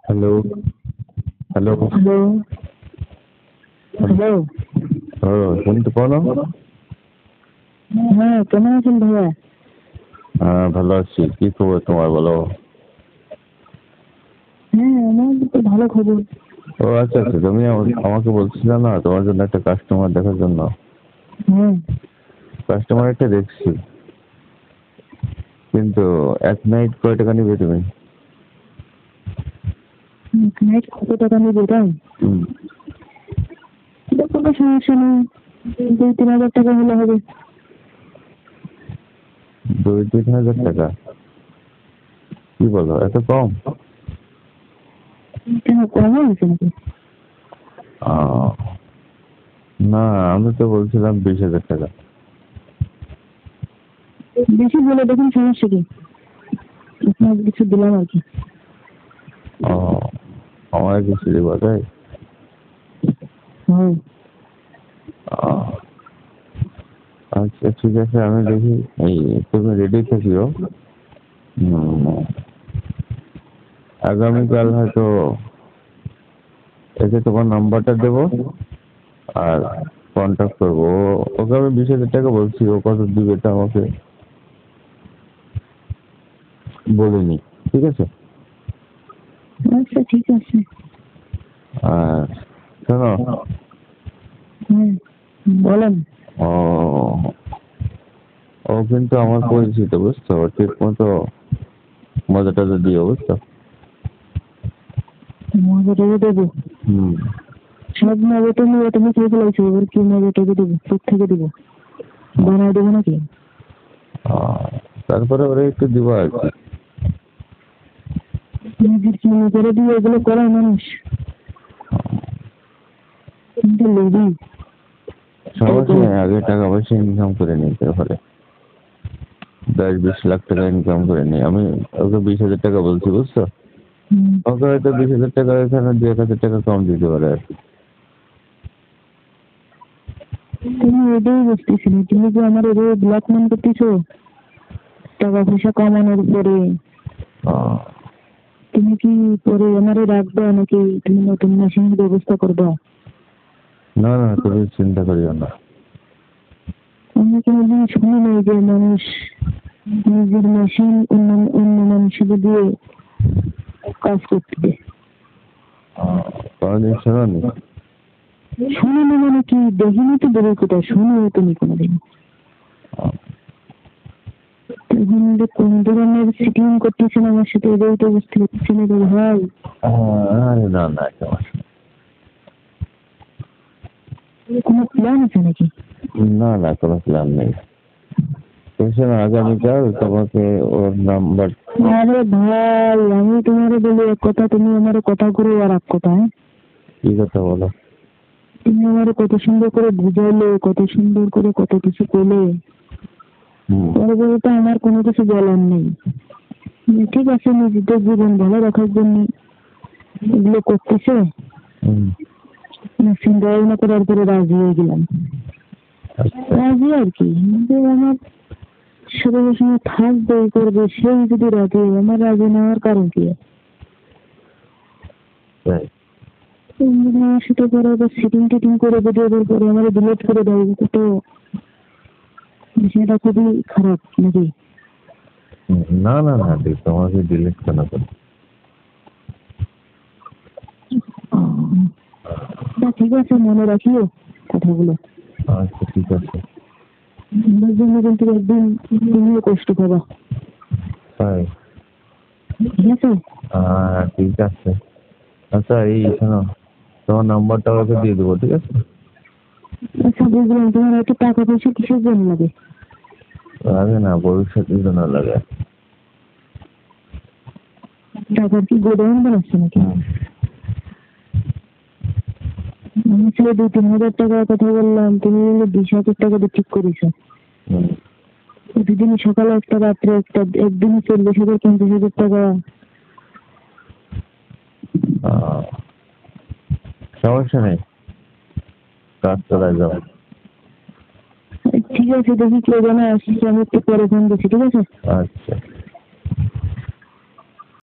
Hello, hello, hello, hello. শুনতে পাও না? হ্যাঁ, কেমন আছেন ভাইয়া? হ্যাঁ, ভালো আছি। কি খবর তোমার বলো? হ্যাঁ, আমার তো ভালো খবর। ও আচ্ছা আচ্ছা, তুমি আমাকে বলছিলে না তোমার জন্য একটা কাস্টমার দেখার জন্য। হ্যাঁ, কাস্টমার একটা দেখছি, কিন্তু এক নাইট কয় টাকা নিবে তুমি? নাইট কত টাকা নেবে তাই? হুম, এটা কোনো সমস্যা নেই। 2-3 হাজার টাকা হলে হবে। 2-3 হাজার টাকা? কি বলো, এত কম? কেন, কম হয়েছে নাকি? আহ, না, আমি তো বলছিলাম 20,000 টাকা। বেশি বলে দেখুন, সমস্যা কি? আপনার কিছু দিলাম আর কি। ও, আমার কিছু দিবা তাই? হ্যাঁ, আহ, আচ্ছা ঠিক আছে, আমি দেখি। এই তুমি রেডি থাকিও। আগামীকাল হয়তো এসে তোমার নাম্বারটা দেবো আর কন্ট্যাক্ট করবো। ওকে আমি 20,000 টাকা বলছি, ও কত দিবে তা আমাকে বলিনি। ঠিক আছে? আচ্ছা ঠিক আছে। আর শোনো, হ্যাঁ, বলেন। ও ও কিন্তু আমার পরিচিত, বুঝছো? ও ঠিক মতো মজা টজা দিও, বুঝছো? মজাটাকে দেবো? হুম। সব মজাটা নিয়ে তুমি খেয়ে ফেলাইছো, এবার কি মজাটাকে দেবো? কোথ থেকে দেবো? বানায় দেবো নাকি? তারপরে ওরা একটু দিবা আর কি। নিজের কি করে দিয়ে এগুলো করায় মানুষ? কিন্তু লোভী। সমস্যা নেই, আগে টাকা পয়সা ইনকাম করে নিই, তারপরে 10-20 লাখ টাকা ইনকাম করে নিই। আমি ওকে 20,000 টাকা বলছি, বুঝছো? ওকে হয়তো 20,000 টাকা এখানে 2-1,000 টাকা কম দিতে পারে আর কি। তুমি এটাই বুঝতেছি না, তুমি যে আমার এভাবে ব্ল্যাকমেল করতেছো টাকা পয়সা কামানোর পরে। আহ, তুমি কি পরে আমারে রাখবা নাকি তুমি নতুন মেশিনের ব্যবস্থা করবা? না না, তুমি চিন্তা করিও না। আমি কোনোদিন শুনি নাই যে মানুষ নিজের মেশিন অন্য অন্য মানুষের দিয়ে কাজ করতে। কোনোদিন শোনোনি? শুনি না মানে কি, দেখিনি তো দূরের কথা, শুনিও তুমি কোনোদিন। এখন যে কোন ধরনের সিটিং করতেছেন আমার সাথে, এটাই তো বুঝতে পারছি না রে ভাই। আরে না না, সমস্যা কোনো প্ল্যান আছে নাকি? না না, কোনো প্ল্যান নেই। তো শোনো, আগামীকাল তোমাকে ওর নাম্বার। আরে ভাই, আমি তোমারে বলি এক কথা, তুমি আমার কথা করে আর এক কথা। হ্যাঁ, কি কথা বলো? তুমি আমার কত সুন্দর করে বুঝাইলে, কত সুন্দর করে কত কিছু করলে, পরবর্তীতে আমার কোনো কিছু বলার নেই। ঠিক আছে, নিজেদের জীবন ভালো রাখার জন্য এগুলো করতেছে, চিন্তা ভাবনা করার পরে রাজি হয়ে গেলাম। রাজি আর কি, যে আমার সাথে সময় থাকবে করবে, সেই যদি রাজি হয়, আমার রাজি নেওয়ার কারণ কি? আমার সাথে পরে আবার সিটিং টিটিং করে যদি এবার পরে আমার ডিলেট করে দেয়, এটা তো বিষয়টা খুবই খারাপ নাকি? না না না, তোমাকে ডিলিট কেন করবো? ঠিক আছে, মনে রাখিও কথাগুলো। আচ্ছা ঠিক আছে। আমার জন্য কিন্তু একদিন তুমিও কষ্ট পাবা। তাই? ঠিক আছে? ঠিক আছে। আচ্ছা এই শোনো, তোমার নাম্বারটা ওকে দিয়ে দেবো, ঠিক আছে? আচ্ছা বুঝলাম, তোমার এত টাকা পয়সা কিসের জন্য লাগে? লাগে না, ভবিষ্যতের জন্য লাগে। টাকার কি গোডাউন বানাচ্ছে নাকি? আমি ছিল 2-3 হাজার টাকার কথা বললাম, তুমি বললে 20,000 টাকা দিয়ে ঠিক করেছো। প্রতিদিন সকালে একটা, রাত্রে একটা, একদিনে 40,000-50,000 টাকা। সমস্যা নেই, কাজ চালায় যাও। ঠিক আছে, দেখি কেউ জানা আসছে, আমি একটু পরে ফোন দিচ্ছি, ঠিক আছে? আচ্ছা।